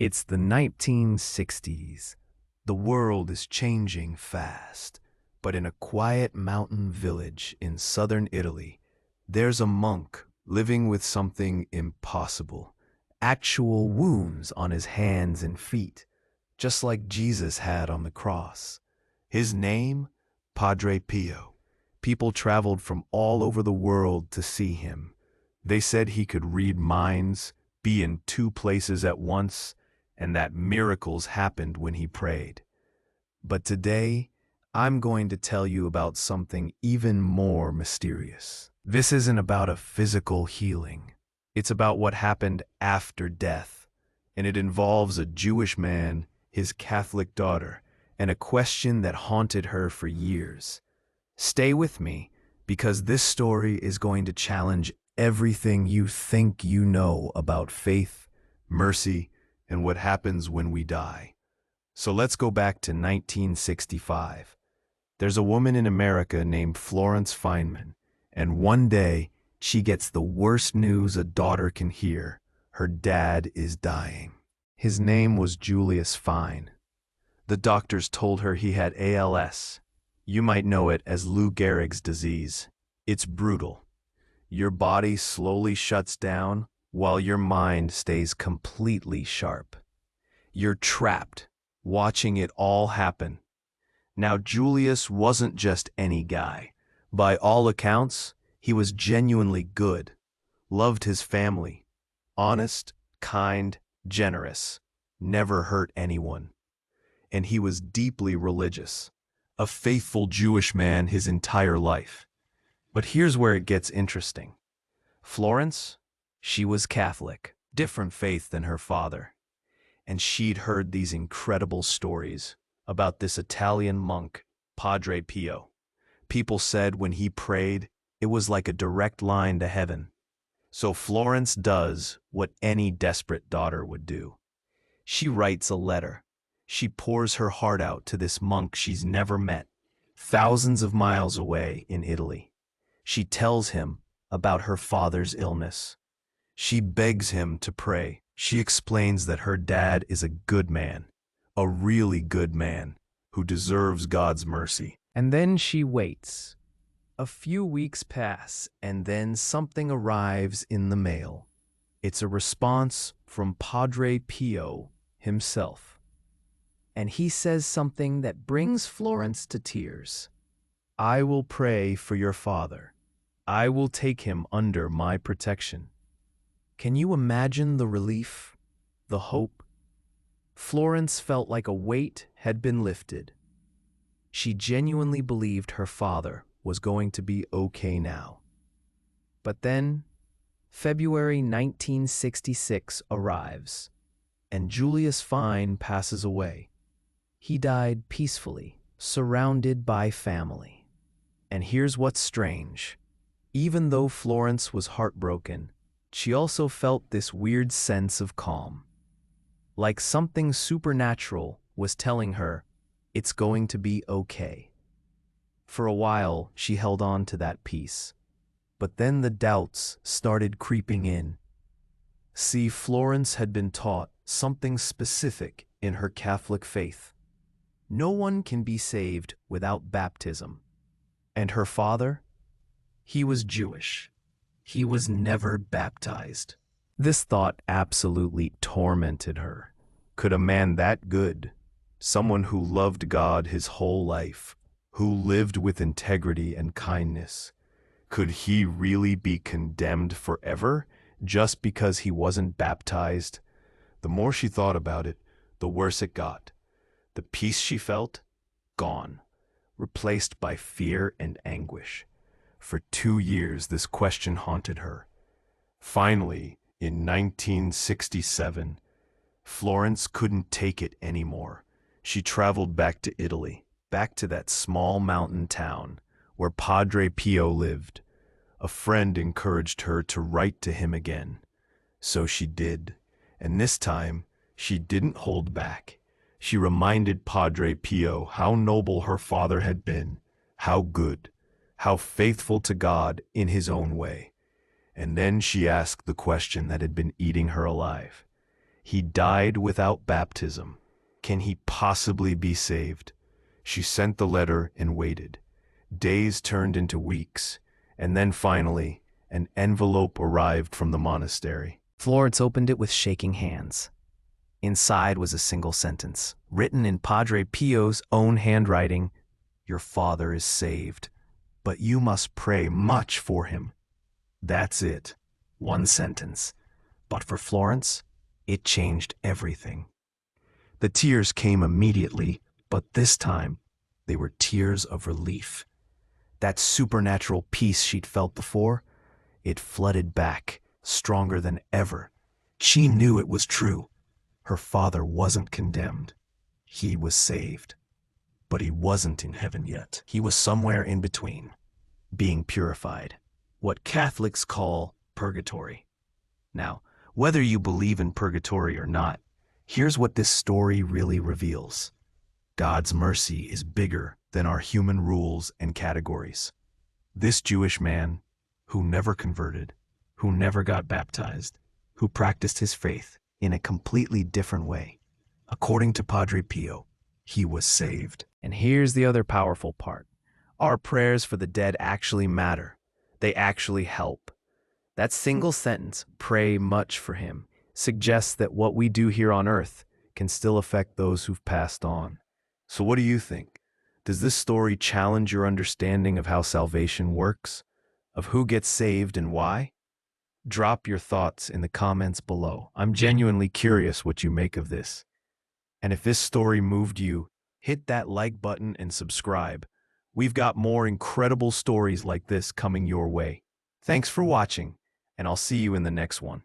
It's the 1960s. The world is changing fast, but in a quiet mountain village in southern Italy, there's a monk living with something impossible. Actual wounds on his hands and feet, just like Jesus had on the cross. His name? Padre Pio. People traveled from all over the world to see him. They said he could read minds, be in two places at once, and that miracles happened when he prayed. But today, I'm going to tell you about something even more mysterious. This isn't about a physical healing. It's about what happened after death, and it involves a Jewish man, his Catholic daughter, and a question that haunted her for years. Stay with me, because this story is going to challenge everything you think you know about faith, mercy, and what happens when we die. So let's go back to 1965. There's a woman in America named Florence Feynman, and one day she gets the worst news a daughter can hear. Her dad is dying. His name was Julius Fine. The doctors told her he had ALS. You might know it as Lou Gehrig's disease. It's brutal. Your body slowly shuts down while your mind stays completely sharp. You're trapped, watching it all happen. Now, Julius wasn't just any guy. By all accounts, he was genuinely good, loved his family, honest, kind, generous, never hurt anyone. And he was deeply religious, a faithful Jewish man his entire life. But here's where it gets interesting. Florence, she was Catholic, different faith than her father. And she'd heard these incredible stories about this Italian monk, Padre Pio. People said when he prayed, it was like a direct line to heaven. So Florence does what any desperate daughter would do. She writes a letter. She pours her heart out to this monk she's never met, thousands of miles away in Italy. She tells him about her father's illness. She begs him to pray. She explains that her dad is a good man, a really good man, who deserves God's mercy. And then she waits. A few weeks pass, and then something arrives in the mail. It's a response from Padre Pio himself. And he says something that brings Florence to tears. I will pray for your father. I will take him under my protection. Can you imagine the relief, the hope? Florence felt like a weight had been lifted. She genuinely believed her father was going to be okay now. But then, February 1966 arrives, and Julius Fine passes away. He died peacefully, surrounded by family. And here's what's strange. Even though Florence was heartbroken, she also felt this weird sense of calm. Like something supernatural was telling her, it's going to be okay. For a while, she held on to that peace. But then the doubts started creeping in. See, Florence had been taught something specific in her Catholic faith. No one can be saved without baptism. And her father? He was Jewish. He was never baptized. This thought absolutely tormented her. Could a man that good, someone who loved God his whole life, who lived with integrity and kindness, could he really be condemned forever just because he wasn't baptized? The more she thought about it, the worse it got. The peace she felt, gone, replaced by fear and anguish. For 2 years, this question haunted her. Finally, in 1967, Florence couldn't take it anymore. She traveled back to Italy, back to that small mountain town where Padre Pio lived. A friend encouraged her to write to him again. So she did, and this time, she didn't hold back. She reminded Padre Pio how noble her father had been, how good, how faithful to God in his own way. And then she asked the question that had been eating her alive. He died without baptism. Can he possibly be saved? She sent the letter and waited. Days turned into weeks, and then finally, an envelope arrived from the monastery. Florence opened it with shaking hands. Inside was a single sentence, written in Padre Pio's own handwriting: "Your father is saved, but you must pray much for him." That's it. One sentence. But for Florence, it changed everything. The tears came immediately, but this time, they were tears of relief. That supernatural peace she'd felt before, it flooded back, stronger than ever. She knew it was true. Her father wasn't condemned. He was saved. But he wasn't in heaven yet. He was somewhere in between, being purified. What Catholics call purgatory. Now, whether you believe in purgatory or not, here's what this story really reveals. God's mercy is bigger than our human rules and categories. This Jewish man, who never converted, who never got baptized, who practiced his faith in a completely different way, according to Padre Pio, he was saved. And here's the other powerful part. Our prayers for the dead actually matter. They actually help. That single sentence, "pray much for him," suggests that what we do here on earth can still affect those who've passed on. So what do you think? Does this story challenge your understanding of how salvation works? Of who gets saved and why? Drop your thoughts in the comments below. I'm genuinely curious what you make of this. And if this story moved you, hit that like button and subscribe. We've got more incredible stories like this coming your way. Thanks for watching, and I'll see you in the next one.